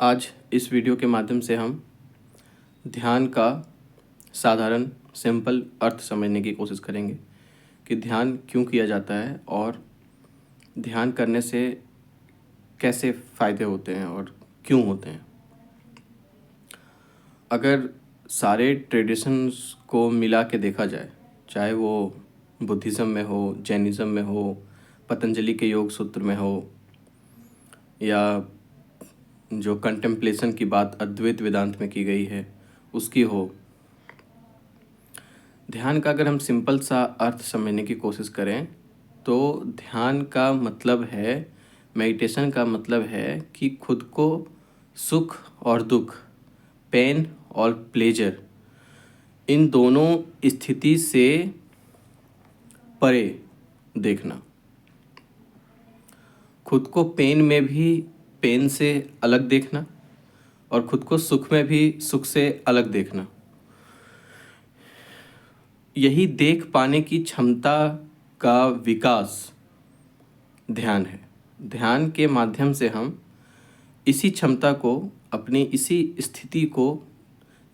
आज इस वीडियो के माध्यम से हम ध्यान का साधारण सिंपल अर्थ समझने की कोशिश करेंगे कि ध्यान क्यों किया जाता है और ध्यान करने से कैसे फ़ायदे होते हैं और क्यों होते हैं। अगर सारे ट्रेडिशंस को मिला के देखा जाए, चाहे वो बुद्धिज़्म में हो, जैनिज़्म में हो, पतंजलि के योग सूत्र में हो, या जो कंटेम्पलेशन की बात अद्वैत वेदांत में की गई है उसकी हो, ध्यान का अगर हम सिंपल सा अर्थ समझने की कोशिश करें तो ध्यान का मतलब है, मेडिटेशन का मतलब है कि खुद को सुख और दुख, पेन और प्लेजर, इन दोनों स्थिति से परे देखना। खुद को पेन में भी पेन से अलग देखना और खुद को सुख में भी सुख से अलग देखना। यही देख पाने की क्षमता का विकास ध्यान है। ध्यान के माध्यम से हम इसी क्षमता को, अपनी इसी स्थिति को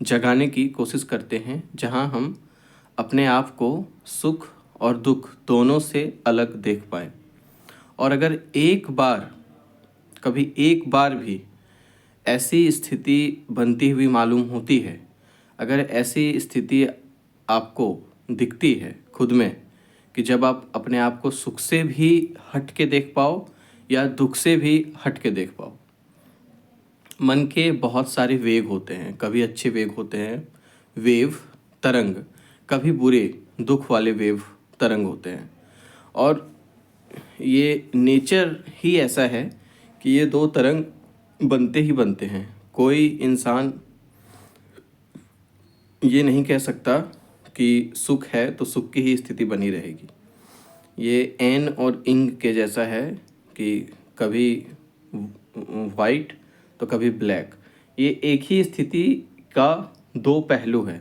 जगाने की कोशिश करते हैं जहां हम अपने आप को सुख और दुख दोनों से अलग देख पाएँ। और अगर कभी एक बार भी ऐसी स्थिति बनती हुई मालूम होती है, अगर ऐसी स्थिति आपको दिखती है खुद में कि जब आप अपने आप को सुख से भी हट के देख पाओ या दुख से भी हट के देख पाओ। मन के बहुत सारे वेग होते हैं, कभी अच्छे वेग होते हैं, वेव तरंग, कभी बुरे दुख वाले वेव तरंग होते हैं। और ये नेचर ही ऐसा है कि ये दो तरंग बनते ही बनते हैं। कोई इंसान ये नहीं कह सकता कि सुख है तो सुख की ही स्थिति बनी रहेगी। ये एन और इंग के जैसा है कि कभी वाइट तो कभी ब्लैक। ये एक ही स्थिति का दो पहलू है,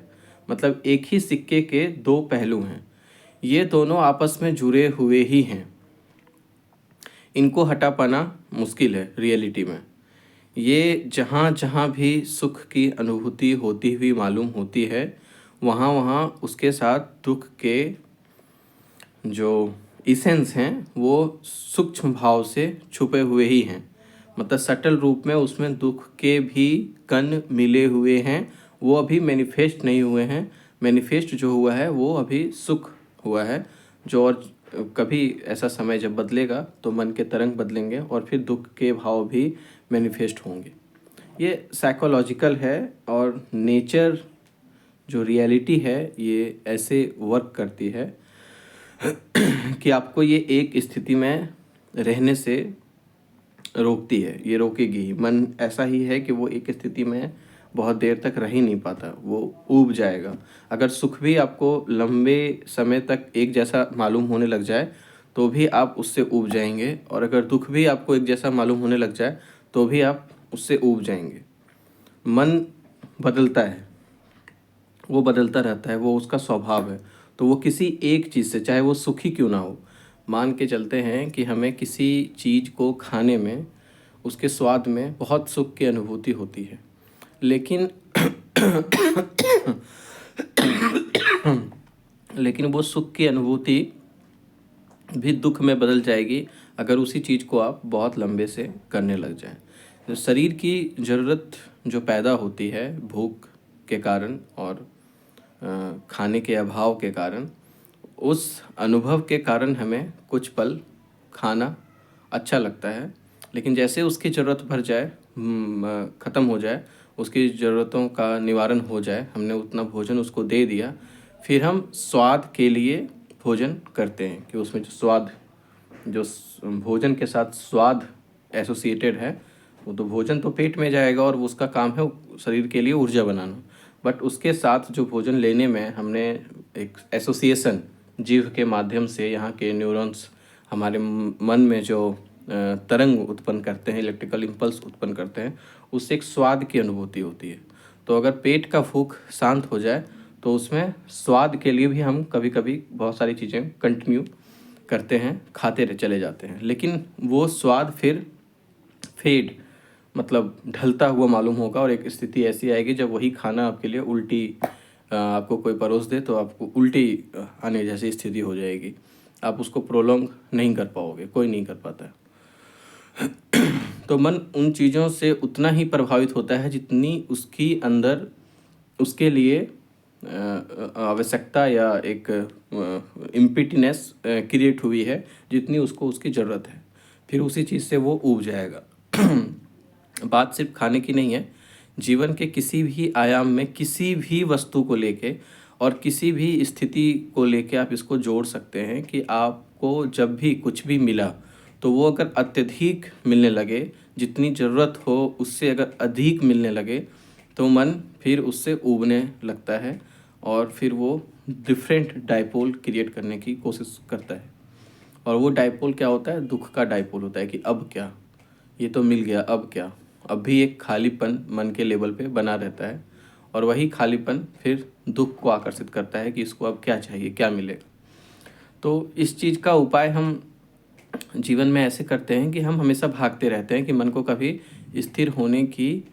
मतलब एक ही सिक्के के दो पहलू हैं। ये दोनों आपस में जुड़े हुए ही हैं। इनको हटा पाना मुश्किल है रियलिटी में। ये जहाँ जहाँ भी सुख की अनुभूति होती हुई मालूम होती है, वहाँ वहाँ उसके साथ दुख के जो इसेंस हैं वो सूक्ष्म भाव से छुपे हुए ही हैं। मतलब सटल रूप में उसमें दुख के भी कण मिले हुए हैं, वो अभी मैनिफेस्ट नहीं हुए हैं। मैनिफेस्ट जो हुआ है वो अभी सुख हुआ है, जो और कभी ऐसा समय जब बदलेगा तो मन के तरंग बदलेंगे और फिर दुख के भाव भी मैनिफेस्ट होंगे। ये साइकोलॉजिकल है और नेचर जो रियलिटी है ये ऐसे वर्क करती है कि आपको ये एक स्थिति में रहने से रोकती है, ये रोकेगी ही। मन ऐसा ही है कि वो एक स्थिति में बहुत देर तक रह ही नहीं पाता, वो ऊब जाएगा। अगर सुख भी आपको लंबे समय तक एक जैसा मालूम होने लग जाए तो भी आप उससे ऊब जाएंगे, और अगर दुख भी आपको एक जैसा मालूम होने लग जाए तो भी आप उससे ऊब जाएंगे। मन बदलता है, वो बदलता रहता है, वो उसका स्वभाव है। तो वो किसी एक चीज़ से, चाहे वो सुखी क्यों ना हो, मान के चलते हैं कि हमें किसी चीज़ को खाने में, उसके स्वाद में बहुत सुख की अनुभूति होती है, लेकिन लेकिन वो सुख की अनुभूति भी दुख में बदल जाएगी अगर उसी चीज़ को आप बहुत लंबे से करने लग जाएं। तो शरीर की ज़रूरत जो पैदा होती है भूख के कारण और खाने के अभाव के कारण, उस अनुभव के कारण हमें कुछ पल खाना अच्छा लगता है, लेकिन जैसे उसकी ज़रूरत भर जाए, ख़त्म हो जाए, उसकी ज़रूरतों का निवारण हो जाए, हमने उतना भोजन उसको दे दिया, फिर हम स्वाद के लिए भोजन करते हैं कि उसमें जो स्वाद, जो भोजन के साथ स्वाद एसोसिएटेड है, वो तो भोजन तो पेट में जाएगा और वो उसका काम है शरीर के लिए ऊर्जा बनाना। बट उसके साथ जो भोजन लेने में हमने एक एसोसिएशन जीव के माध्यम से, यहाँ के न्यूरॉन्स हमारे मन में जो तरंग उत्पन्न करते हैं, इलेक्ट्रिकल इम्पल्स उत्पन्न करते हैं, उससे एक स्वाद की अनुभूति होती है। तो अगर पेट का भूख शांत हो जाए तो उसमें स्वाद के लिए भी हम कभी कभी बहुत सारी चीज़ें कंटिन्यू करते हैं, खाते चले जाते हैं, लेकिन वो स्वाद फिर फेड मतलब ढलता हुआ मालूम होगा, और एक स्थिति ऐसी आएगी जब वही खाना आपके लिए उल्टी आपको कोई परोस दे तो आपको उल्टी आने जैसी स्थिति हो जाएगी। आप उसको प्रोलॉन्ग नहीं कर पाओगे, कोई नहीं कर पाता है। तो मन उन चीज़ों से उतना ही प्रभावित होता है जितनी उसकी अंदर उसके लिए आवश्यकता या एक इम्पिटीनेस क्रिएट हुई है, जितनी उसको उसकी ज़रूरत है, फिर उसी चीज़ से वो ऊब जाएगा। बात सिर्फ खाने की नहीं है, जीवन के किसी भी आयाम में किसी भी वस्तु को लेके और किसी भी स्थिति को लेके आप इसको जोड़ सकते हैं कि आपको जब भी कुछ भी मिला तो वो अगर अत्यधिक मिलने लगे, जितनी ज़रूरत हो उससे अगर अधिक मिलने लगे, तो मन फिर उससे ऊबने लगता है और फिर वो डिफरेंट डाइपोल क्रिएट करने की कोशिश करता है। और वो डाइपोल क्या होता है? दुख का डाइपोल होता है कि अब क्या, ये तो मिल गया, अब क्या। अब भी एक खालीपन मन के लेवल पे बना रहता है, और वही खालीपन फिर दुख को आकर्षित करता है कि इसको अब क्या चाहिए, क्या मिलेगा। तो इस चीज़ का उपाय हम जीवन में ऐसे करते हैं कि हम हमेशा भागते रहते हैं कि मन को कभी स्थिर होने की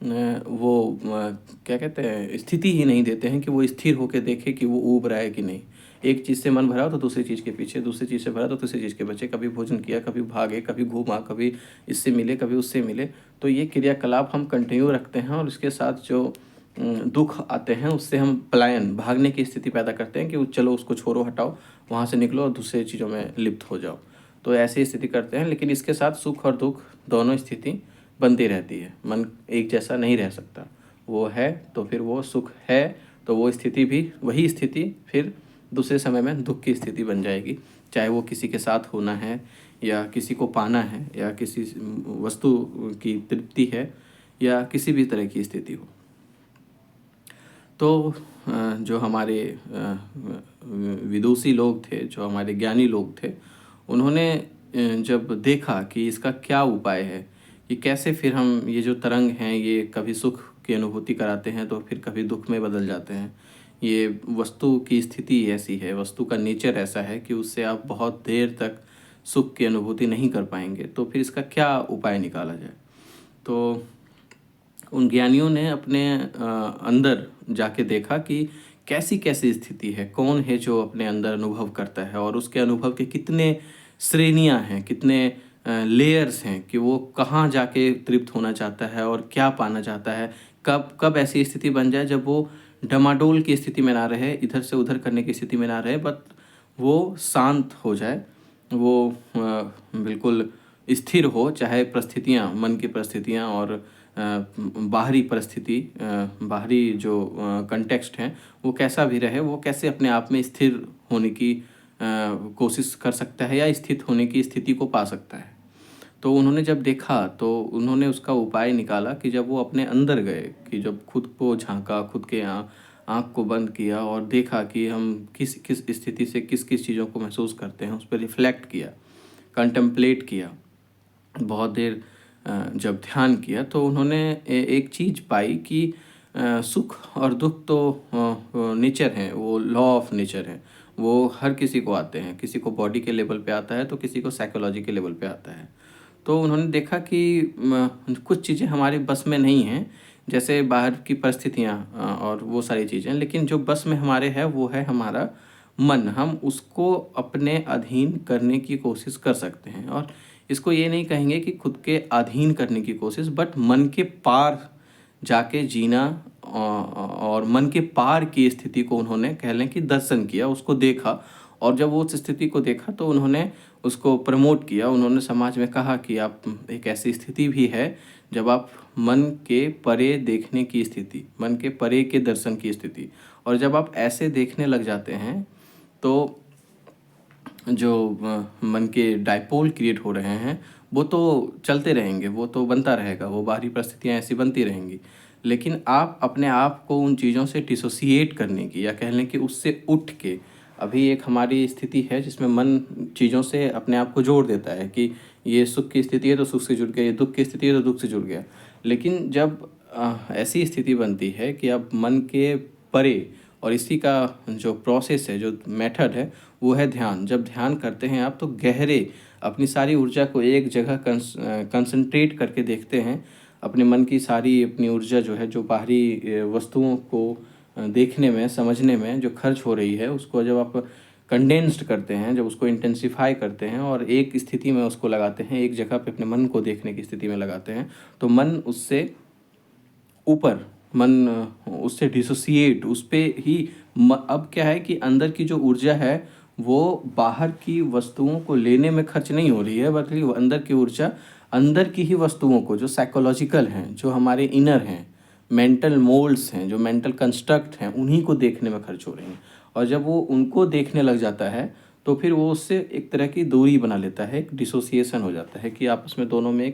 क्या कहते हैं, स्थिति ही नहीं देते हैं कि वो स्थिर होकर देखे कि वो ऊब रहा है कि नहीं। एक चीज़ से मन भरा हो तो दूसरी चीज़ के पीछे, दूसरी चीज़ से भरा तो तीसरी चीज़ के बच्चे, कभी भोजन किया, कभी भागे, कभी घूमा, कभी इससे मिले, कभी उससे मिले। तो ये क्रियाकलाप हम कंटिन्यू रखते हैं, और उसके साथ जो दुख आते हैं उससे हम पलायन, भागने की स्थिति पैदा करते हैं कि चलो उसको छोड़ो, हटाओ, वहाँ से निकलो और दूसरे चीज़ों में लिप्त हो जाओ। तो ऐसी स्थिति करते हैं, लेकिन इसके साथ सुख और दुख दोनों स्थिति बनती रहती है। मन एक जैसा नहीं रह सकता, वो है तो फिर वो सुख है, तो वो स्थिति भी, वही स्थिति फिर दूसरे समय में दुख की स्थिति बन जाएगी, चाहे वो किसी के साथ होना है या किसी को पाना है या किसी वस्तु की तृप्ति है या किसी भी तरह की स्थिति हो। तो जो हमारे विदुषी लोग थे, जो हमारे ज्ञानी लोग थे, उन्होंने जब देखा कि इसका क्या उपाय है, कि कैसे फिर हम ये जो तरंग हैं ये कभी सुख की अनुभूति कराते हैं तो फिर कभी दुख में बदल जाते हैं, ये वस्तु की स्थिति ऐसी है, वस्तु का नेचर ऐसा है कि उससे आप बहुत देर तक सुख की अनुभूति नहीं कर पाएंगे, तो फिर इसका क्या उपाय निकाला जाए। तो उन ज्ञानियों ने अपने अंदर जाके देखा कि कैसी कैसी स्थिति है, कौन है जो अपने अंदर अनुभव करता है, और उसके अनुभव के कितने श्रेणियां हैं, कितने लेयर्स हैं, कि वो कहाँ जाके तृप्त होना चाहता है और क्या पाना चाहता है, कब कब ऐसी स्थिति बन जाए जब वो डमाडोल की स्थिति में ना रहे, इधर से उधर करने की स्थिति में ना रहे, बट वो शांत हो जाए, वो बिल्कुल स्थिर हो, चाहे परिस्थितियाँ, मन की परिस्थितियाँ और बाहरी परिस्थिति, बाहरी जो कंटेक्स्ट हैं वो कैसा भी रहे, वो कैसे अपने आप में स्थिर होने की कोशिश कर सकता है या स्थित होने की स्थिति को पा सकता है। तो उन्होंने जब देखा तो उन्होंने उसका उपाय निकाला कि जब वो अपने अंदर गए, कि जब खुद को झांका, खुद के आँख को बंद किया और देखा कि हम किस किस स्थिति से किस किस चीज़ों को महसूस करते हैं, उस पर रिफ्लेक्ट किया, कंटेम्पलेट किया, बहुत देर जब ध्यान किया, तो उन्होंने एक चीज़ पाई कि सुख और दुख तो नेचर हैं, वो लॉ ऑफ नेचर हैं, वो हर किसी को आते हैं, किसी को बॉडी के लेवल पे आता है तो किसी को साइकोलॉजी के लेवल पे आता है। तो उन्होंने देखा कि कुछ चीज़ें हमारे बस में नहीं हैं, जैसे बाहर की परिस्थितियाँ और वो सारी चीज़ें, लेकिन जो बस में हमारे है वो है हमारा मन। हम उसको अपने अधीन करने की कोशिश कर सकते हैं, और इसको ये नहीं कहेंगे कि खुद के अधीन करने की कोशिश, बट मन के पार जाके जीना, और मन के पार की स्थिति को उन्होंने कह लें कि दर्शन किया, उसको देखा, और जब वो उस स्थिति को देखा तो उन्होंने उसको प्रमोट किया। उन्होंने समाज में कहा कि आप, एक ऐसी स्थिति भी है जब आप मन के परे देखने की स्थिति, मन के परे के दर्शन की स्थिति, और जब आप ऐसे देखने लग जाते हैं तो जो मन के डाइपोल क्रिएट हो रहे हैं वो तो चलते रहेंगे, वो तो बनता रहेगा, वो बाहरी परिस्थितियाँ ऐसी बनती रहेंगी, लेकिन आप अपने आप को उन चीज़ों से डिसोसिएट करने की, या कह लें कि उससे उठ के, अभी एक हमारी स्थिति है जिसमें मन चीज़ों से अपने आप को जोड़ देता है कि ये सुख की स्थिति है तो सुख से जुड़ गया, ये दुख की स्थिति है तो दुख से जुड़ गया। लेकिन जब ऐसी स्थिति बनती है कि अब मन के परे, और इसी का जो प्रोसेस है, जो मेथड है, वो है ध्यान। जब ध्यान करते हैं आप तो गहरे अपनी सारी ऊर्जा को एक जगह कंसंट्रेट करके देखते हैं, अपने मन की सारी अपनी ऊर्जा जो है, जो बाहरी वस्तुओं को देखने में, समझने में जो खर्च हो रही है, उसको जब आप कंडेंस्ड करते हैं, जब उसको इंटेंसिफाई करते हैं और एक स्थिति में उसको लगाते हैं, एक जगह पे अपने मन को देखने की स्थिति में लगाते हैं, तो मन उससे ऊपर, मन उससे डिसोसिएट, उस पे ही अब क्या है कि अंदर की जो ऊर्जा है वो बाहर की वस्तुओं को लेने में खर्च नहीं हो रही है, बल्कि वो अंदर की ऊर्जा अंदर की ही वस्तुओं को, जो साइकोलॉजिकल हैं, जो हमारे इनर हैं, मेंटल मोल्ड्स हैं, जो मेंटल कंस्ट्रक्ट हैं, उन्हीं को देखने में खर्च हो रही हैं। और जब वो उनको देखने लग जाता है तो फिर वो उससे एक तरह की दूरी बना लेता है, एक डिसोसिएशन हो जाता है कि आपस में दोनों में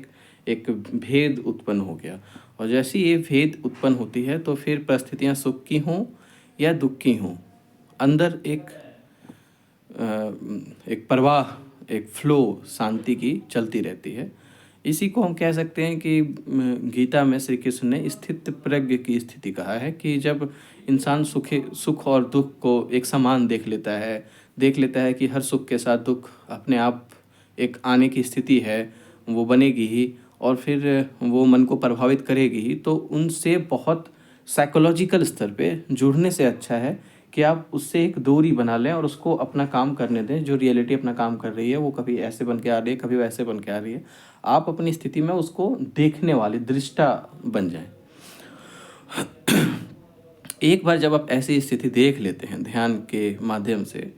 एक भेद उत्पन्न हो गया। और जैसे ये भेद उत्पन्न होती है तो फिर परिस्थितियाँ सुख की हों या दुख की हों, अंदर एक प्रवाह, एक फ्लो शांति की चलती रहती है। इसी को हम कह सकते हैं कि गीता में श्री कृष्ण ने स्थित प्रज्ञ की स्थिति कहा है कि जब इंसान सुख और दुख को एक समान देख लेता है कि हर सुख के साथ दुख अपने आप एक आने की स्थिति है, वो बनेगी ही और फिर वो मन को प्रभावित करेगी ही, तो उनसे बहुत साइकोलॉजिकल स्तर पे जुड़ने से अच्छा है कि आप उससे एक दूरी बना लें और उसको अपना काम करने दें। जो रियलिटी अपना काम कर रही है वो कभी ऐसे बन के आ रही है, कभी वैसे बन के आ रही है, आप अपनी स्थिति में उसको देखने वाले दृष्टा बन जाएं। एक बार जब आप ऐसी स्थिति देख लेते हैं ध्यान के माध्यम से,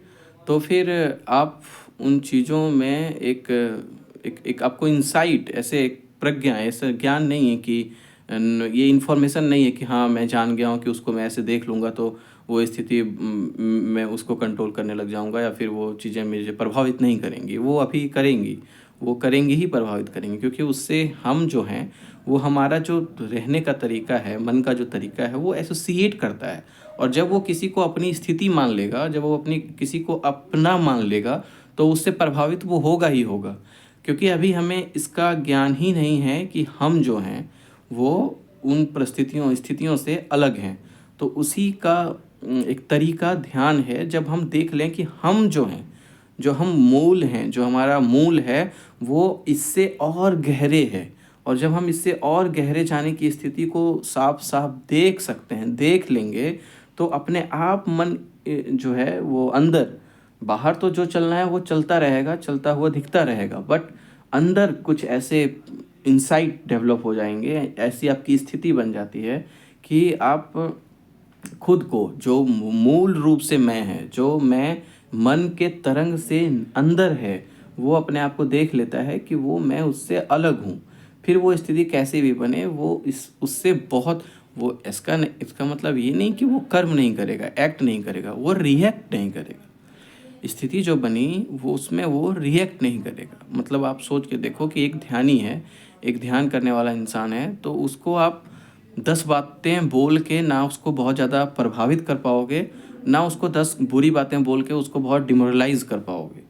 तो फिर आप उन चीज़ों में एक आपको इंसाइट, ऐसे एक प्रज्ञा, ऐसा ज्ञान नहीं है कि ये इन्फॉर्मेशन नहीं है कि हाँ मैं जान गया हूँ कि उसको मैं ऐसे देख लूँगा तो वो स्थिति मैं उसको कंट्रोल करने लग जाऊँगा या फिर वो चीज़ें मुझे प्रभावित नहीं करेंगी। वो अभी करेंगी, वो करेंगी ही, प्रभावित करेंगी, क्योंकि उससे हम जो हैं, वो हमारा जो रहने का तरीका है, मन का जो तरीका है, वो एसोसिएट करता है। और जब वो किसी को अपनी स्थिति मान लेगा, जब वो अपनी किसी को अपना मान लेगा, तो उससे प्रभावित वो होगा ही होगा। क्योंकि अभी हमें इसका ज्ञान ही नहीं है कि हम जो हैं वो उन परिस्थितियों स्थितियों से अलग हैं। तो उसी का एक तरीका ध्यान है, जब हम देख लें कि हम जो हैं, जो हम मूल हैं, जो हमारा मूल है, वो इससे और गहरे है। और जब हम इससे और गहरे जाने की स्थिति को साफ साफ देख सकते हैं, देख लेंगे, तो अपने आप मन जो है वो अंदर, बाहर तो जो चलना है वो चलता रहेगा, चलता हुआ दिखता रहेगा, बट अंदर कुछ ऐसे इंसाइट डेवलप हो जाएंगे, ऐसी आपकी स्थिति बन जाती है कि आप खुद को, जो मूल रूप से मैं है, जो मैं मन के तरंग से अंदर है, वो अपने आप को देख लेता है कि वो मैं उससे अलग हूँ। फिर वो स्थिति कैसी भी बने, वो उससे बहुत, वो इसका मतलब ये नहीं कि वो कर्म नहीं करेगा, एक्ट नहीं करेगा, वो रिएक्ट नहीं करेगा। स्थिति जो बनी वो उसमें वो रिएक्ट नहीं करेगा। मतलब आप सोच के देखो कि एक ध्यानी है, एक ध्यान करने वाला इंसान है, तो उसको आप 10 बातें बोल के ना उसको बहुत ज़्यादा प्रभावित कर पाओगे, ना उसको 10 बुरी बातें बोल के उसको बहुत डिमोरलाइज कर पाओगे।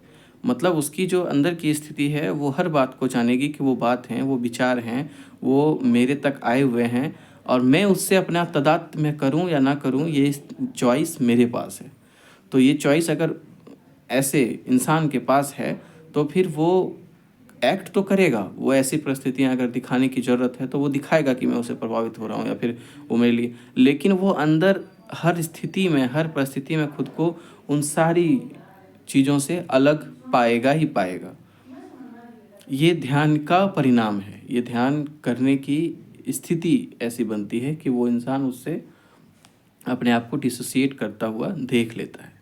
मतलब उसकी जो अंदर की स्थिति है वो हर बात को जानेगी कि वो बात हैं, वो विचार हैं, वो मेरे तक आए हुए हैं और मैं उससे अपना तादात्म्य में करूं या ना करूं, ये चॉइस मेरे पास है। तो ये चॉइस अगर ऐसे इंसान के पास है तो फिर वो एक्ट तो करेगा, वो ऐसी परिस्थितियां अगर दिखाने की ज़रूरत है तो वो दिखाएगा कि मैं उससे प्रभावित हो रहा हूँ या फिर वो मेरे लिए, लेकिन वो अंदर हर स्थिति में, हर परिस्थिति में खुद को उन सारी चीज़ों से अलग पाएगा ही पाएगा। ये ध्यान का परिणाम है। ये ध्यान करने की स्थिति ऐसी बनती है कि वो इंसान उससे अपने आप को डिसोसिएट करता हुआ देख लेता है।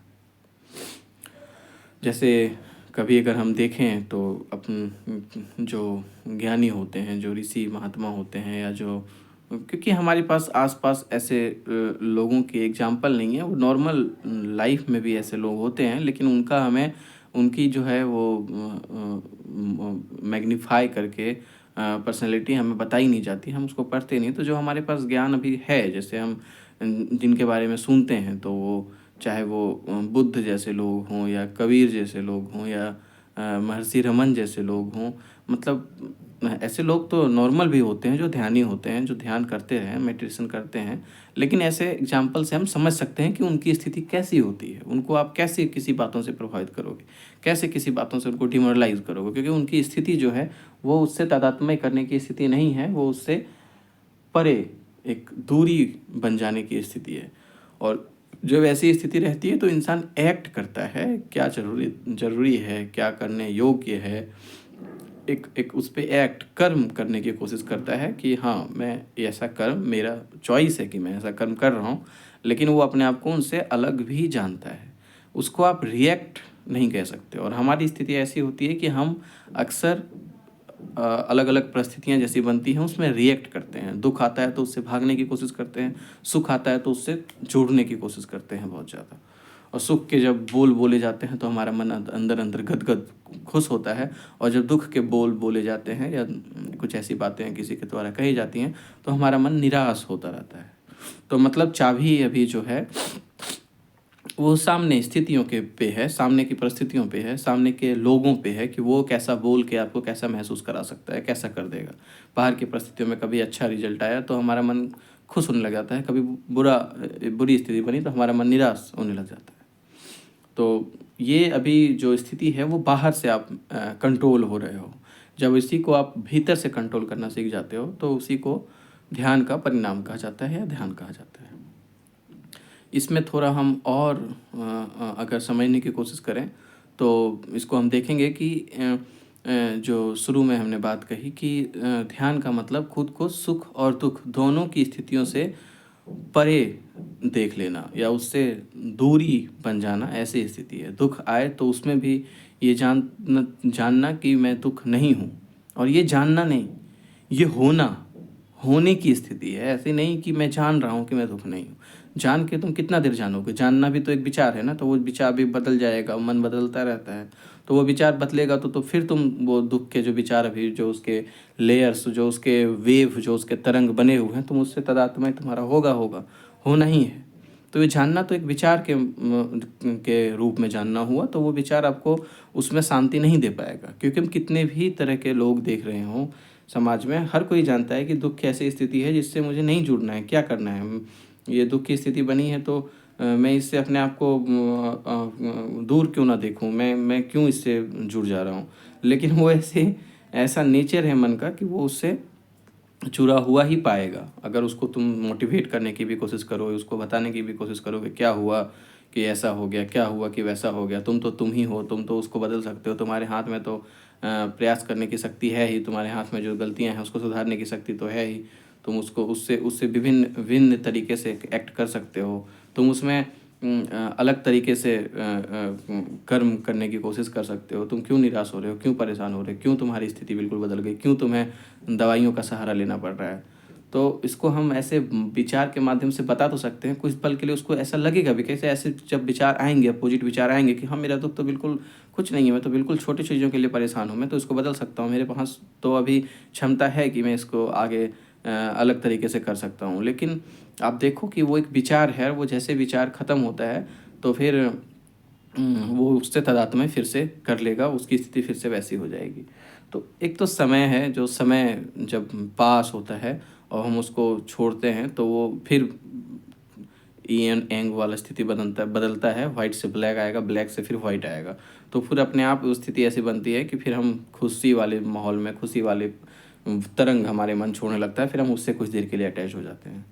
जैसे कभी अगर हम देखें तो अपन जो ज्ञानी होते हैं, जो ऋषि महात्मा होते हैं, या जो, क्योंकि हमारे पास आसपास ऐसे लोगों की एग्जाम्पल नहीं है, वो नॉर्मल लाइफ में भी ऐसे लोग होते हैं, लेकिन उनका हमें, उनकी जो है वो मैग्नीफाई करके पर्सनैलिटी हमें बताई नहीं जाती, हम उसको पढ़ते नहीं। तो जो हमारे पास ज्ञान अभी है, जैसे हम जिनके बारे में सुनते हैं, तो वो चाहे वो बुद्ध जैसे लोग हों या कबीर जैसे लोग हों या महर्षि रमन जैसे लोग हों, मतलब ऐसे लोग तो नॉर्मल भी होते हैं, जो ध्यानी होते हैं, जो ध्यान करते हैं, मेडिटेशन करते हैं, लेकिन ऐसे एग्जाम्पल से हम समझ सकते हैं कि उनकी स्थिति कैसी होती है। उनको आप कैसे किसी बातों से प्रभावित करोगे, कैसे किसी बातों से उनको डिमोरलाइज करोगे, क्योंकि उनकी स्थिति जो है वो उससे तादात्म्य करने की स्थिति नहीं है, वो उससे परे एक दूरी बन जाने की स्थिति है। और जब ऐसी स्थिति रहती है तो इंसान एक्ट करता है, क्या ज़रूरी है, क्या करने योग्य है, एक उस पे एक्ट कर्म करने की कोशिश करता है कि हाँ, मैं ऐसा कर्म, मेरा चॉइस है कि मैं ऐसा कर्म कर रहा हूँ, लेकिन वो अपने आप को उनसे अलग भी जानता है। उसको आप रिएक्ट नहीं कह सकते। और हमारी स्थिति ऐसी होती है कि हम अक्सर अलग अलग परिस्थितियाँ जैसी बनती हैं उसमें रिएक्ट करते हैं। दुख आता है तो उससे भागने की कोशिश करते हैं, सुख आता है तो उससे जुड़ने की कोशिश करते हैं बहुत ज़्यादा। और सुख के जब बोल बोले जाते हैं तो हमारा मन अंदर अंदर गदगद खुश होता है, और जब दुख के बोल बोले जाते हैं या कुछ ऐसी बातें किसी के द्वारा कही जाती हैं तो हमारा मन निराश होता रहता है। तो मतलब चाबी अभी जो है वो सामने स्थितियों के पे है, सामने की परिस्थितियों पे है, सामने के लोगों पे है कि वो कैसा बोल के आपको कैसा महसूस करा सकता है, कैसा कर देगा। बाहर की परिस्थितियों में कभी अच्छा रिजल्ट आया तो हमारा मन खुश होने लग जाता है, कभी बुरी स्थिति बनी तो हमारा मन निराश होने लग जाता है। तो ये अभी जो स्थिति है वो बाहर से आप कंट्रोल हो रहे हो। जब इसी को आप भीतर से कंट्रोल करना सीख जाते हो तो उसी को ध्यान का परिणाम कहा जाता है या ध्यान कहा जाता है। इसमें थोड़ा हम और अगर समझने की कोशिश करें तो इसको हम देखेंगे कि जो शुरू में हमने बात कही कि ध्यान का मतलब खुद को सुख और दुख दोनों की स्थितियों से परे देख लेना या उससे दूरी बन जाना, ऐसी स्थिति है। दुख आए तो उसमें भी ये जानना कि मैं दुख नहीं हूँ, और ये जानना नहीं, ये होने की स्थिति है। ऐसे नहीं कि मैं जान रहा हूँ कि मैं दुख नहीं हूँ। जान के तुम कितना देर जानोगे? जानना भी तो एक विचार है ना, तो वो विचार भी बदल जाएगा, मन बदलता रहता है। तो वो विचार बदलेगा तो फिर तुम वो दुख के जो विचार अभी जो उसके लेयर्स, जो उसके वेव, जो उसके तरंग बने हुए हैं, तुम उससे तादात्म्य तुम्हारा होना ही है। तो ये जानना तो एक विचार के रूप में जानना हुआ, तो वो विचार आपको उसमें शांति नहीं दे पाएगा। क्योंकि हम कितने भी तरह के लोग देख रहे हों समाज में, हर कोई जानता है कि दुख ऐसी स्थिति है जिससे मुझे नहीं जुड़ना है, क्या करना है। ये दुख की स्थिति बनी है तो मैं इससे अपने आप को दूर क्यों ना देखूं, मैं क्यों इससे जुड़ जा रहा हूँ। लेकिन वो ऐसा नेचर है मन का कि वो उससे जुड़ा हुआ ही पाएगा। अगर उसको तुम मोटिवेट करने की भी कोशिश करो, उसको बताने की भी कोशिश करो कि क्या हुआ कि ऐसा हो गया, क्या हुआ कि वैसा हो गया, तुम तो तुम ही हो, तुम तो उसको बदल सकते हो, तुम्हारे हाथ में तो प्रयास करने की शक्ति है ही, तुम्हारे हाथ में जो गलतियां हैं उसको सुधारने की शक्ति तो है ही, तुम उसको उससे उससे विभिन्न विभिन्न तरीके से एक्ट कर सकते हो, तुम उसमें अलग तरीके से कर्म करने की कोशिश कर सकते हो। तुम क्यों निराश हो रहे हो, क्यों परेशान हो रहे हो, क्यों तुम्हारी स्थिति बिल्कुल बदल गई, क्यों तुम्हें दवाइयों का सहारा लेना पड़ रहा है। तो इसको हम ऐसे विचार के माध्यम से बता तो सकते हैं, कुछ पल के लिए उसको ऐसा लगेगा भी, कैसे ऐसे जब विचार आएंगे, अपोजिट विचार आएंगे कि हाँ, मेरा दुख तो बिल्कुल कुछ नहीं है, मैं तो बिल्कुल छोटी चीज़ों के लिए परेशान हूँ, मैं तो इसको बदल सकता हूँ, मेरे पास तो अभी क्षमता है कि मैं इसको आगे अलग तरीके से कर सकता हूँ। लेकिन आप देखो कि वो एक विचार है, वो जैसे विचार ख़त्म होता है तो फिर वो उससे तादात्म्य फिर से कर लेगा, उसकी स्थिति फिर से वैसी हो जाएगी। तो एक तो समय है, जो समय जब पास होता है और हम उसको छोड़ते हैं तो वो फिर ईएन एंग वाला स्थिति बदलता है, वाइट से ब्लैक आएगा, ब्लैक से फिर वाइट आएगा। तो फिर अपने आप वो स्थिति ऐसी बनती है कि फिर हम खुशी वाले माहौल में, खुशी वाले तरंग हमारे मन छोड़ने लगता है, फिर हम उससे कुछ देर के लिए अटैच हो जाते हैं।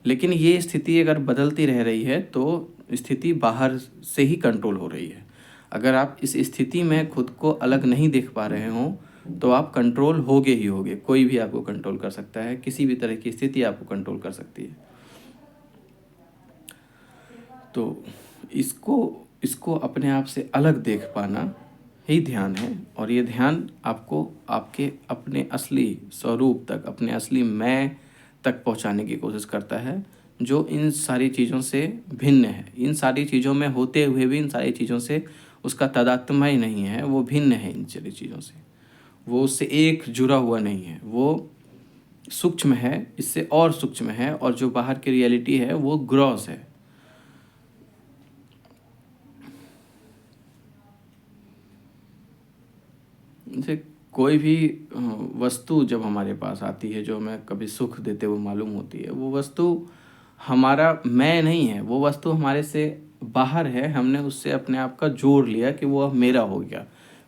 लेकिन ये स्थिति अगर बदलती रह रही है तो स्थिति बाहर से ही कंट्रोल हो रही है। अगर आप इस स्थिति में खुद को अलग नहीं देख पा रहे हों तो आप कंट्रोल होगे ही होगे। कोई भी आपको कंट्रोल कर सकता है, किसी भी तरह की स्थिति आपको कंट्रोल कर सकती है। तो इसको इसको अपने आप से अलग देख पाना ही ध्यान है। और ये ध्यान आपको आपके अपने असली स्वरूप तक, अपने असली मैं तक पहुंचाने की कोशिश करता है, जो इन सारी चीज़ों से भिन्न है। इन सारी चीज़ों में होते हुए भी इन सारी चीज़ों से उसका तादात्म्य ही नहीं है, वो भिन्न है इन सारी चीज़ों से, वो उससे एक जुड़ा हुआ नहीं है, वो सूक्ष्म है, इससे और सूक्ष्म है, और जो बाहर की रियलिटी है वो ग्रॉस है। जैसे कोई भी वस्तु जब हमारे पास आती है जो हमें कभी सुख देते हुए मालूम होती है, वो वस्तु हमारा मैं नहीं है, वो वस्तु हमारे से बाहर है। हमने उससे अपने आप का जोड़ लिया कि वो अब मेरा हो गया,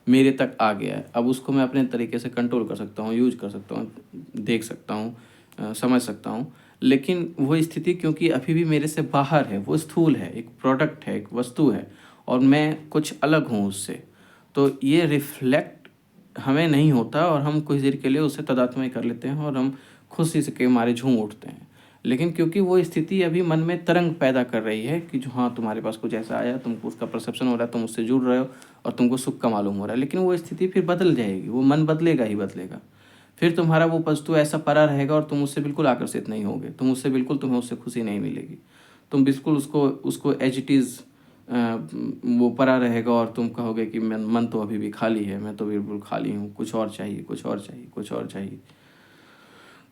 मेरे तक आ गया है। अब उसको मैं अपने तरीके से कंट्रोल कर सकता हूँ, यूज कर सकता हूँ, देख सकता हूँ, समझ सकता हूँ। लेकिन वो स्थिति क्योंकि अभी भी मेरे से बाहर है, वो स्थूल है, एक प्रोडक्ट है, एक वस्तु है और मैं कुछ अलग हूँ उससे, तो ये रिफ्लेक्ट हमें नहीं होता और हम कुछ देर के लिए उससे तादात्म्य कर लेते हैं और हम खुशी से के मारे झूम उठते हैं। लेकिन क्योंकि वो स्थिति अभी मन में तरंग पैदा कर रही है कि जो हाँ, तुम्हारे पास कुछ ऐसा आया, तुमको उसका परसेप्शन हो रहा है, तुम उससे जुड़ रहे हो और तुमको सुख का मालूम हो रहा है, लेकिन वो स्थिति फिर बदल जाएगी, वो मन बदलेगा ही बदलेगा। फिर तुम्हारा वो वस्तु ऐसा परा रहेगा और तुम उससे बिल्कुल आकर्षित नहीं होगे, तुम उससे बिल्कुल, तुम्हें उससे खुशी नहीं मिलेगी। तुम बिल्कुल उसको उसको एज इट इज़ वो परा रहेगा और तुम कहोगे कि मन तो अभी भी खाली है, मैं तो बिल्कुल खाली हूँ, कुछ और चाहिए, कुछ और चाहिए, कुछ और चाहिए।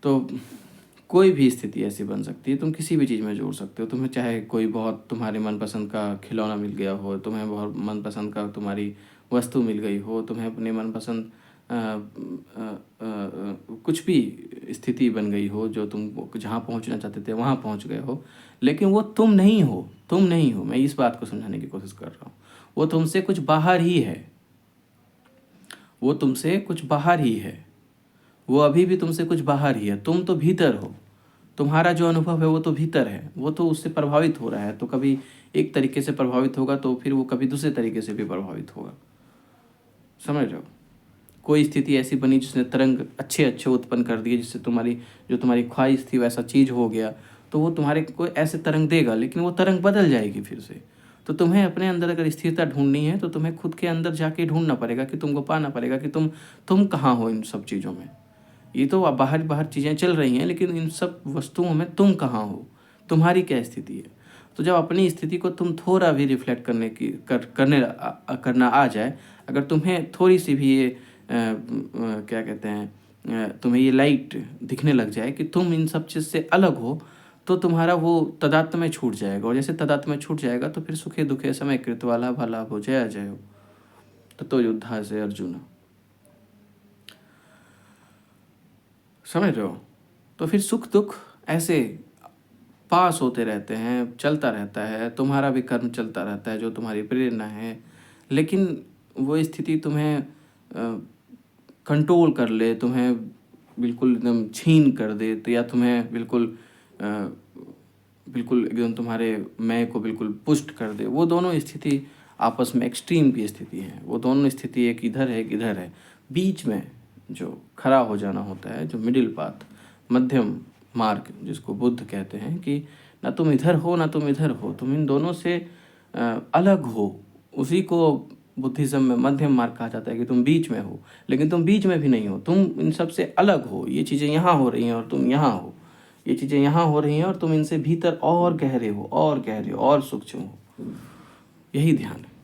तो कोई भी स्थिति ऐसी बन सकती है, तुम किसी भी चीज़ में जोड़ सकते हो। तुम्हें चाहे कोई बहुत तुम्हारे मनपसंद का खिलौना मिल गया हो, तुम्हें बहुत मनपसंद का तुम्हारी वस्तु मिल गई हो, तुम्हें अपने मनपसंद कुछ भी स्थिति बन गई हो जो तुम जहाँ पहुँचना चाहते थे वहाँ पहुँच गए हो, लेकिन वो तुम नहीं हो, तुम नहीं हो। मैं इस बात को समझाने की कोशिश कर रहा हूँ। वो तुमसे कुछ बाहर ही है, वो तुमसे कुछ बाहर ही है, वो अभी भी तुमसे कुछ बाहर ही है। तुम तो भीतर हो, तुम्हारा जो अनुभव है वो तो भीतर है, वो तो उससे प्रभावित हो रहा है। तो कभी एक तरीके से प्रभावित होगा तो फिर वो कभी दूसरे तरीके से भी प्रभावित होगा। समझ रहे हो? कोई स्थिति ऐसी बनी जिसने तरंग अच्छे अच्छे उत्पन्न कर दिए, जिससे तुम्हारी जो तुम्हारी ख्वाहिश थी वैसा चीज़ हो गया, तो वो तुम्हारे को ऐसे तरंग देगा, लेकिन वो तरंग बदल जाएगी फिर से। तो तुम्हें अपने अंदर अगर स्थिरता ढूंढनी है तो तुम्हें खुद के अंदर जाके ढूंढना पड़ेगा कि तुमको पाना पड़ेगा कि तुम कहाँ हो इन सब चीज़ों में। ये तो बाहर बाहर चीज़ें चल रही हैं, लेकिन इन सब वस्तुओं में तुम कहाँ हो, तुम्हारी क्या स्थिति है। तो जब अपनी स्थिति को तुम थोड़ा भी रिफ्लेक्ट करने की करना आ जाए, अगर तुम्हें थोड़ी सी भी ये क्या कहते हैं, तुम्हें ये लाइट दिखने लग जाए कि तुम इन सब चीज़ से अलग हो, तो तुम्हारा वो तदात्म्य छूट जाएगा। और जैसे तदात्म्य छूट जाएगा तो फिर सुखे दुखे समय कृतवा लाभ लाभो जया जयो ततो युद्धा से अर्जुन। समझ रहे हो? तो फिर सुख दुख ऐसे पास होते रहते हैं, चलता रहता है, तुम्हारा भी कर्म चलता रहता है जो तुम्हारी प्रेरणा है। लेकिन वो स्थिति तुम्हें कंट्रोल कर ले, तुम्हें बिल्कुल एकदम छीन कर दे, तो या तुम्हें बिल्कुल एकदम तुम्हारे मैं को बिल्कुल पुष्ट कर दे, वो दोनों स्थिति आपस में एक्सट्रीम की स्थिति है। वो दोनों स्थिति एक इधर है, एक इधर है। बीच में जो खड़ा हो जाना होता है, जो मिडिल पाथ, मध्यम मार्ग जिसको बुद्ध कहते हैं कि ना तुम इधर हो ना तुम इधर हो, तुम इन दोनों से अलग हो, उसी को बुद्धिज़्म में मध्यम मार्ग कहा जाता है कि तुम बीच में हो। लेकिन तुम बीच में भी नहीं हो, तुम इन सब से अलग हो। ये चीज़ें यहाँ हो रही हैं और तुम यहाँ हो, ये चीज़ें यहाँ हो रही हैं और तुम इनसे भीतर और गहरे हो, और गहरे हो, और सूक्ष्म हो। यही ध्यान है।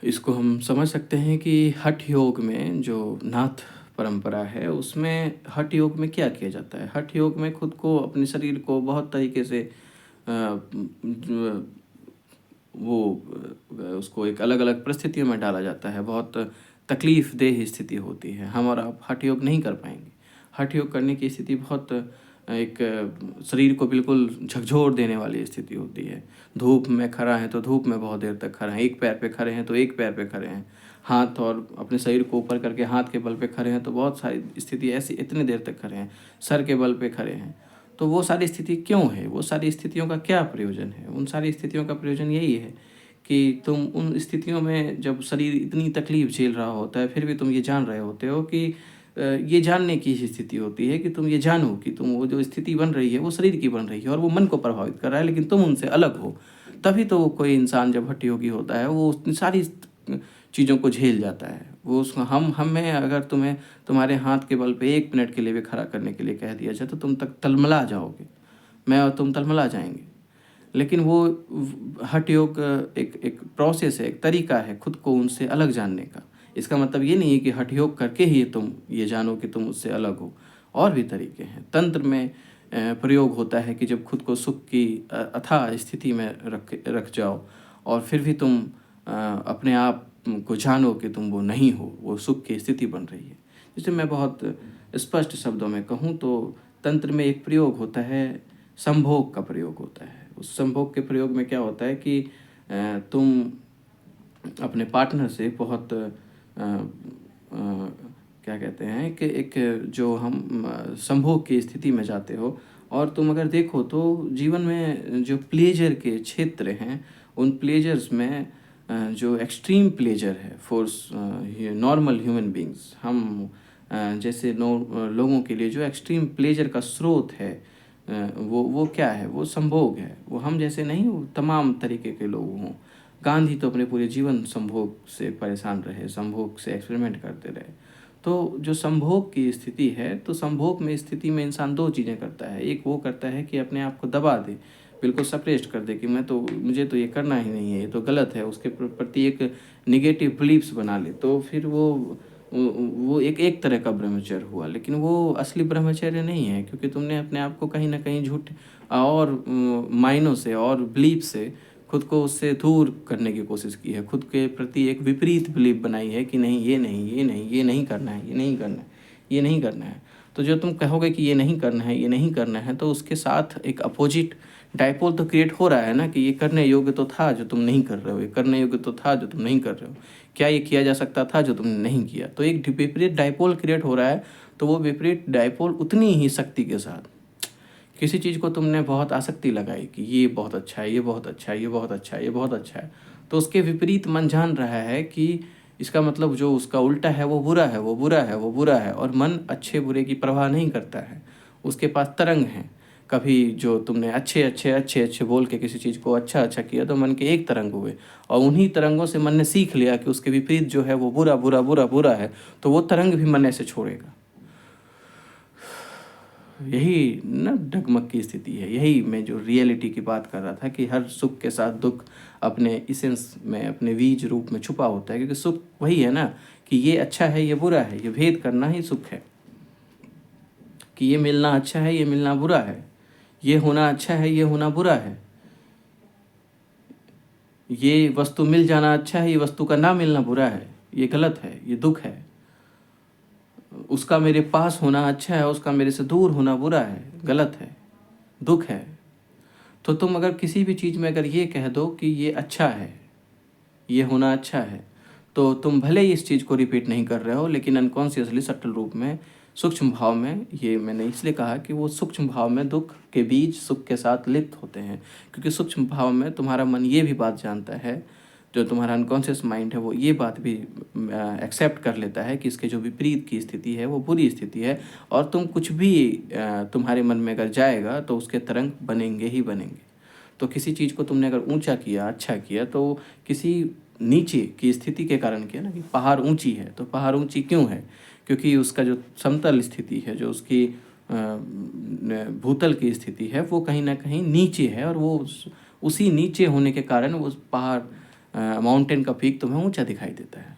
इसको हम समझ सकते हैं कि हठ योग में जो नाथ परंपरा है, उसमें हठ योग में क्या किया जाता है। हठ योग में खुद को, अपने शरीर को बहुत तरीके से उसको एक अलग अलग परिस्थितियों में डाला जाता है। बहुत तकलीफ देह स्थिति होती है। हम और आप हठ योग नहीं कर पाएंगे। हठ योग करने की स्थिति बहुत एक शरीर को बिल्कुल झकझोर देने वाली स्थिति होती है। धूप में खड़ा है तो धूप में बहुत देर तक खड़ा है, एक पैर पे खड़े हैं तो एक पैर पे खड़े हैं, हाथ और अपने शरीर को ऊपर करके हाथ के बल पे खड़े हैं तो बहुत सारी स्थिति ऐसी इतनी देर तक खड़े हैं, सर के बल पे खड़े हैं। तो वो सारी स्थिति क्यों है, वो सारी स्थितियों का क्या प्रयोजन है? उन सारी स्थितियों का प्रयोजन यही है कि तुम उन स्थितियों में जब शरीर इतनी तकलीफ झेल रहा होता है, फिर भी तुम ये जान रहे होते हो कि ये जानने की स्थिति होती है कि तुम ये जानो कि तुम वो जो स्थिति बन रही है वो शरीर की बन रही है और वो मन को प्रभावित कर रहा है, लेकिन तुम उनसे अलग हो। तभी तो कोई इंसान जब हठ योगी होता है वो उतनी सारी चीज़ों को झेल जाता है। वो उसको हमें अगर तुम्हें तुम्हारे हाथ के बल पे 1 मिनट के लिए भी खड़ा करने के लिए कह दिया जाए तो तुम तक तलमला जाओगे, मैं और तुम तलमला जाएंगे। लेकिन वो हठ योग एक एक प्रोसेस है, एक तरीका है खुद को उनसे अलग जानने का। इसका मतलब ये नहीं है कि हठ योग करके ही तुम ये जानो कि तुम उससे अलग हो। और भी तरीके हैं। तंत्र में प्रयोग होता है कि जब खुद को सुख की अथाह स्थिति में रख जाओ और फिर भी तुम अपने आप को जानो कि तुम वो नहीं हो, वो सुख की स्थिति बन रही है। जैसे मैं बहुत स्पष्ट शब्दों में कहूँ तो तंत्र में एक प्रयोग होता है, संभोग का प्रयोग होता है। उस संभोग के प्रयोग में क्या होता है कि तुम अपने पार्टनर से बहुत क्या कहते हैं कि एक जो हम संभोग की स्थिति में जाते हो। और तुम अगर देखो तो जीवन में जो प्लेजर के क्षेत्र हैं, उन प्लेजर्स में जो एक्सट्रीम प्लेजर है फॉर नॉर्मल ह्यूमन बींग्स, हम जैसे लोगों के लिए जो एक्सट्रीम प्लेजर का स्रोत है, वो क्या है? वो संभोग है। वो हम जैसे नहीं, वो तमाम तरीके के लोग हों। गांधी तो अपने पूरे जीवन संभोग से परेशान रहे, संभोग से एक्सपेरिमेंट करते रहे। तो जो संभोग की स्थिति है, तो संभोग में स्थिति में इंसान दो चीज़ें करता है। एक वो करता है कि अपने आप को दबा दे, बिल्कुल सप्रेस्ड कर दे कि मुझे तो ये करना ही नहीं है, ये तो गलत है, उसके प्रति एक निगेटिव बिलीफ्स बना ले। तो फिर वो एक एक तरह का ब्रह्मचर्य हुआ, लेकिन वो असली ब्रह्मचर्य नहीं है, क्योंकि तुमने अपने आप को कहीं ना कहीं झूठ और मायनों से और बिलीफ से खुद को उससे दूर करने की कोशिश की है। खुद के प्रति एक विपरीत बिलीफ बनाई है कि नहीं, ये नहीं, ये नहीं, ये नहीं करना है, ये नहीं करना है, ये नहीं करना है। तो जो तुम कहोगे कि ये नहीं करना है, ये नहीं करना है, तो उसके साथ एक अपोजिट डाइपोल तो क्रिएट हो रहा है ना, कि ये करने योग्य तो था जो तुम नहीं कर रहे हो, ये करने योग्य तो था जो तुम नहीं कर रहे हो, क्या ये किया जा सकता था जो तुमने नहीं किया। तो एक विपरीत डाइपोल क्रिएट हो रहा है। तो वो विपरीत डाइपोल उतनी ही शक्ति के साथ, किसी चीज़ को तुमने बहुत आसक्ति लगाई कि ये बहुत अच्छा है, ये बहुत अच्छा है, ये बहुत अच्छा है, ये बहुत अच्छा है, तो उसके विपरीत मन जान रहा है कि इसका मतलब जो उसका उल्टा है वो बुरा है, वो बुरा है, वो बुरा है। और मन अच्छे बुरे की परवाह नहीं करता है, उसके पास तरंग है। कभी जो तुमने अच्छे अच्छे अच्छे अच्छे बोल के किसी चीज़ को अच्छा अच्छा किया, तो मन के एक तरंग हुए, और उन्हीं तरंगों से मन ने सीख लिया कि उसके विपरीत जो है वो बुरा बुरा बुरा बुरा है, तो वो तरंग भी मन ऐसे छोड़ेगा। यही ना डगमग की स्थिति है। यही मैं जो रियलिटी की बात कर रहा था कि हर सुख के साथ दुख अपने इसेंस में, अपने बीज रूप में छुपा होता है। क्योंकि सुख वही है ना, कि ये अच्छा है, ये बुरा है, ये भेद करना ही सुख है। कि ये मिलना अच्छा है, ये मिलना बुरा है, ये होना अच्छा है, ये होना बुरा है, ये वस्तु मिल जाना अच्छा है, ये वस्तु का ना मिलना बुरा है, ये गलत है, ये दुख है। उसका मेरे पास होना अच्छा है, उसका मेरे से दूर होना बुरा है, गलत है, दुख है। तो तुम अगर किसी भी चीज़ में अगर ये कह दो कि ये अच्छा है, ये होना अच्छा है, तो तुम भले ही इस चीज़ को रिपीट नहीं कर रहे हो, लेकिन अनकॉन्शियसली सटल रूप में, सूक्ष्म भाव में, ये मैंने इसलिए कहा कि वो सूक्ष्म भाव में दुख के बीज सुख के साथ लिप्त होते हैं। क्योंकि सूक्ष्म भाव में तुम्हारा मन ये भी बात जानता है, जो तुम्हारा अनकॉन्शियस माइंड है वो ये बात भी एक्सेप्ट कर लेता है कि इसके जो विपरीत की स्थिति है वो बुरी स्थिति है। और तुम कुछ भी तुम्हारे मन में अगर जाएगा तो उसके तरंग बनेंगे ही बनेंगे। तो किसी चीज़ को तुमने अगर ऊंचा किया, अच्छा किया, तो किसी नीचे की स्थिति के कारण किया ना। कि पहाड़ ऊंची है, तो पहाड़ ऊंची क्यों है? क्योंकि उसका जो समतल स्थिति है, जो उसकी भूतल की स्थिति है, वो कहीं ना कहीं नीचे है। और वो उसी नीचे होने के कारण वो पहाड़, माउंटेन का पीक तुम्हें ऊंचा दिखाई देता है।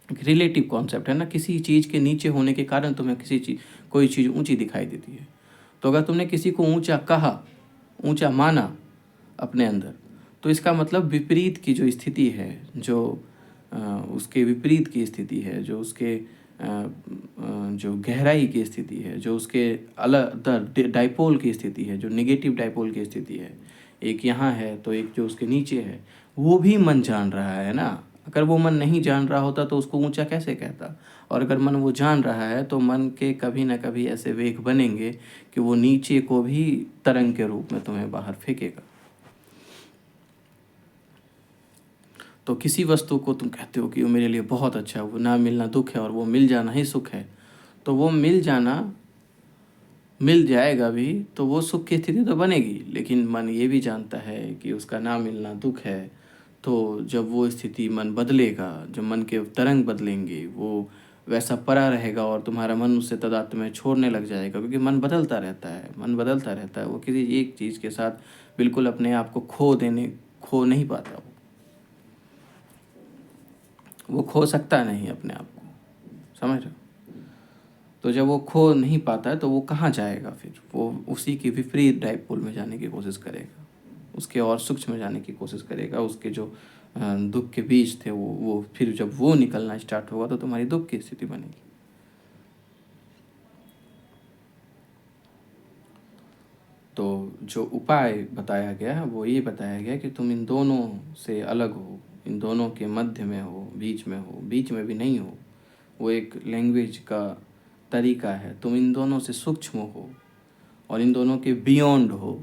रिलेटिव कॉन्सेप्ट है ना, किसी चीज़ के नीचे होने के कारण तुम्हें कोई चीज़ ऊंची दिखाई देती है। तो अगर तुमने किसी को ऊंचा कहा, ऊंचा माना अपने अंदर, तो इसका मतलब विपरीत की जो स्थिति है, जो उसके विपरीत की स्थिति है, जो उसके जो गहराई की स्थिति है, जो उसके अलग डाइपोल की स्थिति है, जो नेगेटिव डाइपोल की स्थिति है, एक यहाँ है तो एक जो उसके नीचे है, वो भी मन जान रहा है ना। अगर वो मन नहीं जान रहा होता तो उसको ऊंचा कैसे कहता? और अगर मन वो जान रहा है, तो मन के कभी ना कभी ऐसे वेग बनेंगे कि वो नीचे को भी तरंग के रूप में तुम्हें बाहर फेंकेगा। तो किसी वस्तु को तुम कहते हो कि वो मेरे लिए बहुत अच्छा है, वो ना मिलना दुख है और वो मिल जाना ही सुख है, तो वो मिल जाना, मिल जाएगा भी तो वो सुख की स्थिति तो बनेगी। लेकिन मन ये भी जानता है कि उसका ना मिलना दुख है। तो जब वो स्थिति मन बदलेगा, जब मन के तरंग बदलेंगे, वो वैसा पड़ा रहेगा और तुम्हारा मन उससे तादात्म्य में छोड़ने लग जाएगा। क्योंकि मन बदलता रहता है, मन बदलता रहता है, वो किसी एक चीज़ के साथ बिल्कुल अपने आप को खो नहीं पाता। वो खो सकता नहीं अपने आप को, समझ रहे हो? तो जब वो खो नहीं पाता है, तो वो कहाँ जाएगा? फिर वो उसी के विपरीत डाइपोल में जाने की कोशिश करेगा, उसके और सूक्ष्म में जाने की कोशिश करेगा। उसके जो दुख के बीज थे, वो फिर जब वो निकलना स्टार्ट होगा, तो तुम्हारी दुख की स्थिति बनेगी। तो जो उपाय बताया गया है, वो ये बताया गया कि तुम इन दोनों से अलग हो, इन दोनों के मध्य में हो, बीच में हो, बीच में भी नहीं हो, वो एक लैंग्वेज का तरीका है। तुम इन दोनों से सूक्ष्म हो और इन दोनों के बियॉन्ड हो।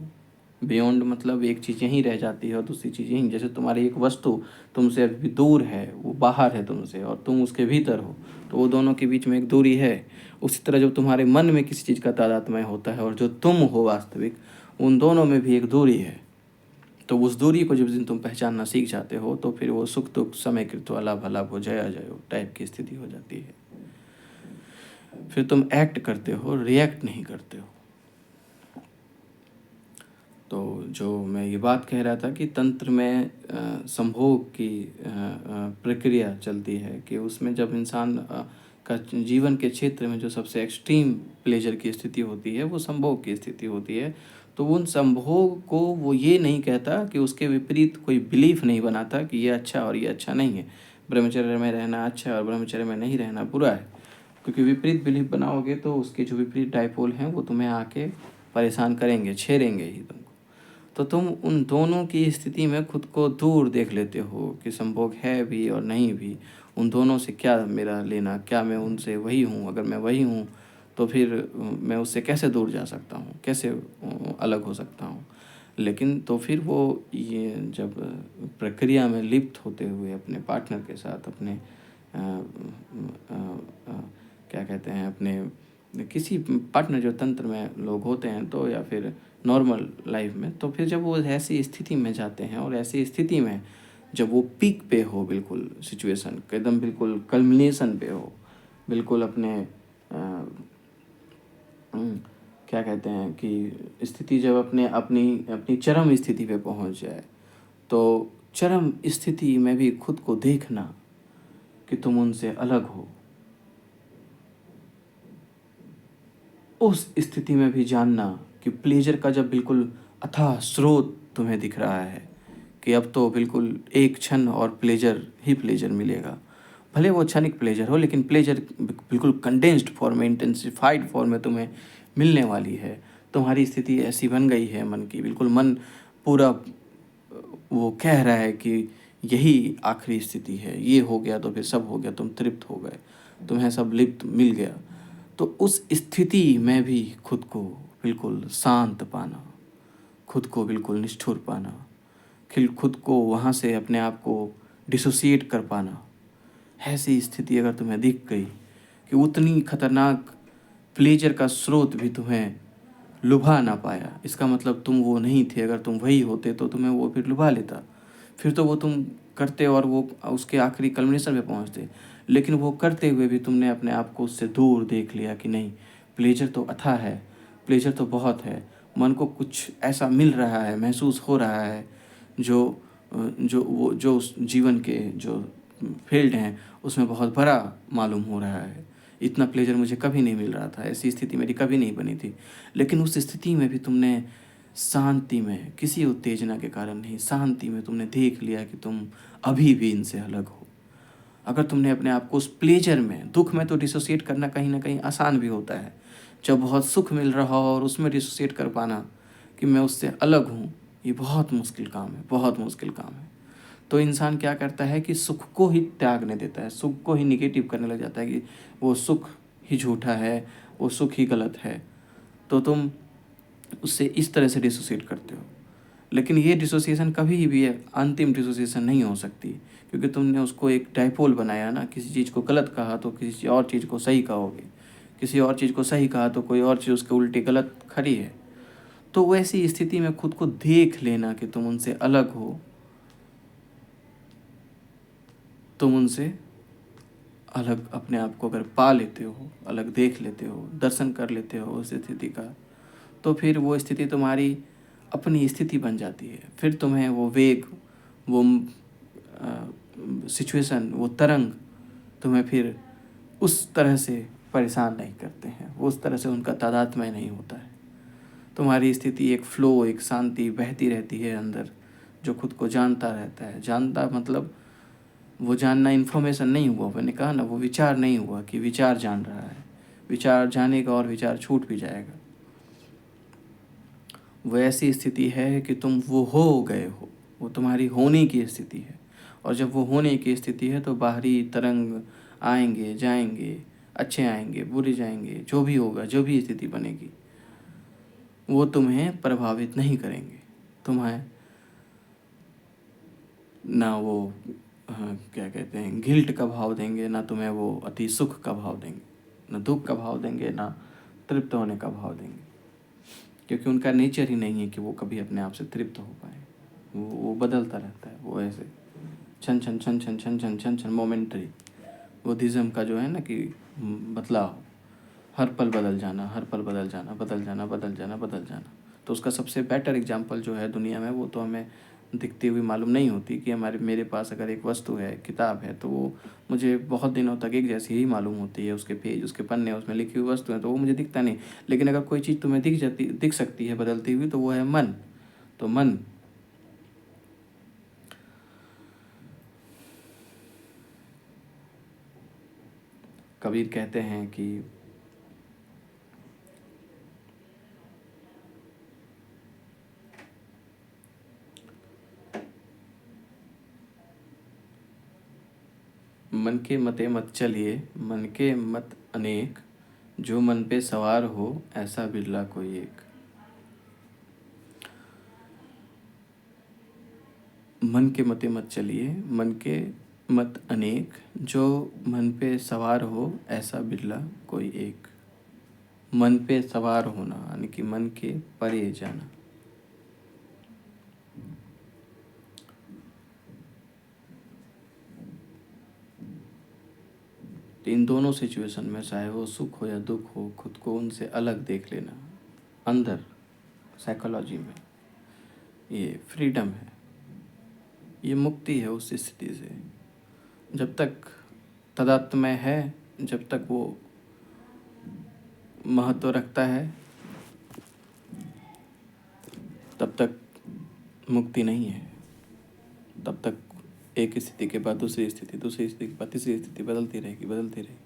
बियॉन्ड मतलब एक चीज़ यहीं रह जाती है और दूसरी चीज़ यहीं। जैसे तुम्हारी एक वस्तु तुमसे अभी दूर है, वो बाहर है तुमसे और तुम उसके भीतर हो, तो वो दोनों के बीच में एक दूरी है। उसी तरह जब तुम्हारे मन में किसी चीज़ का तादात्म्य होता है और जो तुम हो वास्तविक, उन दोनों में भी एक दूरी है। तो उस दूरी को जब दिन तुम पहचानना सीख जाते हो तो फिर वो सुख दुख समय कृत्वा लाभ अलाभ हो जया जयो टाइप की स्थिति हो जाती है। फिर तुम एक्ट करते हो, रिएक्ट नहीं करते हो। तो जो मैं ये बात कह रहा था कि तंत्र में संभोग की प्रक्रिया चलती है कि उसमें जब इंसान का जीवन के क्षेत्र में जो सबसे एक्सट्रीम प्लेजर की स्थिति होती है वो संभोग की स्थिति होती है। तो उन संभोग को वो ये नहीं कहता कि उसके विपरीत कोई बिलीफ नहीं बनाता कि ये अच्छा और ये अच्छा नहीं है, ब्रह्मचर्य में रहना अच्छा है और ब्रह्मचर्य में नहीं रहना बुरा है। क्योंकि विपरीत बिलीफ बनाओगे तो उसके जो विपरीत डाइपोल हैं वो तुम्हें आके परेशान करेंगे, छेड़ेंगे ही तुमको। तो तुम उन दोनों की स्थिति में खुद को दूर देख लेते हो कि संभोग है भी और नहीं भी। उन दोनों से क्या मेरा लेना, क्या मैं उनसे वही हूँ? अगर मैं वही हूँ तो फिर मैं उससे कैसे दूर जा सकता हूँ, कैसे अलग हो सकता हूँ? लेकिन तो फिर वो ये जब प्रक्रिया में लिप्त होते हुए अपने पार्टनर के साथ, अपने क्या कहते हैं, अपने किसी पार्टनर जो तंत्र में लोग होते हैं तो, या फिर नॉर्मल लाइफ में, तो फिर जब वो ऐसी स्थिति में जाते हैं और ऐसी स्थिति में जब वो पीक पे हो, बिल्कुल सिचुएशन एकदम बिल्कुल कल्मिनेशन पे हो, बिल्कुल अपने क्या कहते हैं कि स्थिति जब अपने अपनी अपनी चरम स्थिति पे पहुंच जाए, तो चरम स्थिति में भी खुद को देखना कि तुम उनसे अलग हो। उस स्थिति में भी जानना कि प्लेजर का जब बिल्कुल अथाह स्रोत तुम्हें दिख रहा है कि अब तो बिल्कुल एक क्षण और प्लेजर ही प्लेजर मिलेगा, भले वो क्षणिक प्लेजर हो, लेकिन प्लेजर बिल्कुल कंडेंस्ड फॉर्म में, इंटेंसिफाइड फॉर्म में तुम्हें मिलने वाली है। तुम्हारी स्थिति ऐसी बन गई है मन की, बिल्कुल मन पूरा वो कह रहा है कि यही आखिरी स्थिति है, ये हो गया तो फिर सब हो गया, तुम तृप्त हो गए, तुम्हें सब लिप्त मिल गया। तो उस स्थिति में भी खुद को बिल्कुल शांत पाना, खुद को बिल्कुल निष्ठुर पाना, खुद को वहाँ से अपने आप को डिसोसिएट कर पाना, ऐसी स्थिति अगर तुम्हें दिख गई कि उतनी खतरनाक प्लेजर का स्रोत भी तुम्हें लुभा ना पाया, इसका मतलब तुम वो नहीं थे। अगर तुम वही होते तो तुम्हें वो फिर लुभा लेता, फिर तो वो तुम करते और वो उसके आखिरी कल्मिनेशन पे पहुंचते। लेकिन वो करते हुए भी तुमने अपने आप को उससे दूर देख लिया कि नहीं, प्लेजर तो अथाह है, प्लेजर तो बहुत है, मन को कुछ ऐसा मिल रहा है, महसूस हो रहा है जो जो उस जीवन के जो फील्ड हैं उसमें बहुत बड़ा मालूम हो रहा है। इतना प्लेजर मुझे कभी नहीं मिल रहा था, ऐसी स्थिति मेरी कभी नहीं बनी थी। लेकिन उस स्थिति में भी तुमने शांति में, किसी उत्तेजना के कारण नहीं, शांति में तुमने देख लिया कि तुम अभी भी इनसे अलग हो। अगर तुमने अपने आप को उस प्लेजर में, दुख में तो डिसोसिएट करना कहीं ना कहीं आसान भी होता है, जब बहुत सुख मिल रहा हो और उसमें डिसोसिएट कर पाना कि मैं उससे अलग हूँ, ये बहुत मुश्किल काम है, बहुत मुश्किल काम है। तो इंसान क्या करता है कि सुख को ही त्यागने देता है, सुख को ही निगेटिव करने लग जाता है कि वो सुख ही झूठा है, वो सुख ही गलत है। तो तुम उससे इस तरह से डिसोसिएट करते हो। लेकिन ये डिसोसिएशन कभी भी अंतिम डिसोसिएशन नहीं हो सकती, क्योंकि तुमने उसको एक डाइपोल बनाया ना। किसी चीज़ को गलत कहा तो किसी और चीज़ को सही कहोगे, किसी और चीज़ को सही कहा तो कोई और चीज़ उसके उल्टी गलत खड़ी है। तो वैसी स्थिति में खुद को देख लेना कि तुम उनसे अलग हो, तुम उनसे अलग अपने आप को अगर पा लेते हो, अलग देख लेते हो, दर्शन कर लेते हो उस स्थिति का, तो फिर वो स्थिति तुम्हारी अपनी स्थिति बन जाती है। फिर तुम्हें वो वेग, वो सिचुएशन, वो तरंग तुम्हें फिर उस तरह से परेशान नहीं करते हैं, वो उस तरह से उनका तादात्म्य नहीं होता है। तुम्हारी स्थिति एक फ्लो, एक शांति बहती रहती है अंदर, जो खुद को जानता रहता है। जानता मतलब वो जानना इन्फॉर्मेशन नहीं हुआ, मैंने कहा ना, वो विचार नहीं हुआ कि विचार जान रहा है। विचार जानेगा और विचार छूट भी जाएगा। वो ऐसी स्थिति है कि तुम वो हो गए हो, वो तुम्हारी होने की स्थिति है। और जब वो होने की स्थिति है तो बाहरी तरंग, आएंगे जाएंगे, अच्छे आएंगे बुरे जाएंगे, जो भी होगा, जो भी स्थिति बनेगी, वो तुम्हें प्रभावित नहीं करेंगे। तुम्हें ना वो क्या कहते हैं, गिल्ट का भाव देंगे, ना तुम्हें वो अति सुख का भाव देंगे, ना दुख का भाव देंगे, ना तृप्त होने का भाव देंगे, क्योंकि उनका नेचर ही नहीं है कि वो कभी अपने आप से तृप्त हो पाए। वो बदलता रहता है, वो ऐसे छन छन छन छन छन छन छन छन मोमेंटरी बुद्धिज़्म का जो है ना कि बदलाव, हर पल बदल जाना, हर पल बदल जाना, बदल जाना, बदल जाना, बदल जाना। तो उसका सबसे बेटर एग्जांपल जो है दुनिया में, वो तो हमें दिखती हुई मालूम नहीं होती कि मेरे पास अगर एक वस्तु है, किताब है, तो वो मुझे बहुत दिनों तक एक जैसी ही मालूम होती है, उसके पेज, उसके पन्ने, उसमें लिखी हुई वस्तु है, तो वो मुझे दिखता नहीं। लेकिन अगर कोई चीज़ तुम्हें दिख सकती है बदलती हुई, तो वो है मन। तो मन कबीर कहते हैं कि मन के मते मत चलिए, मन के मत अनेक, जो मन पे सवार हो ऐसा बिरला कोई एक। मन के मते मत चलिए, मन के मत अनेक, जो मन पे सवार हो ऐसा बिरला कोई एक। मन पे सवार होना यानी कि मन के परे जाना। तो इन दोनों सिचुएशन में, चाहे वो सुख हो या दुख हो, खुद को उनसे अलग देख लेना, अंदर साइकोलॉजी में ये फ्रीडम है, ये मुक्ति है उस स्थिति से। जब तक तदात्म्य है, जब तक वो महत्व रखता है, तब तक मुक्ति नहीं है। तब तक एक स्थिति के बाद दूसरी स्थिति, दूसरी स्थिति के बाद तीसरी स्थिति बदलती रहेगी, बदलती रहेगी।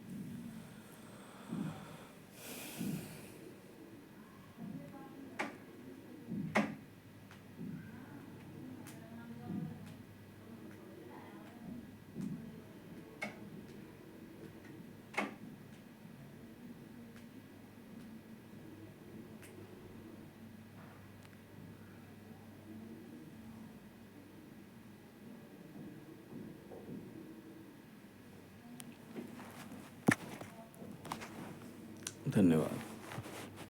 धन्यवाद।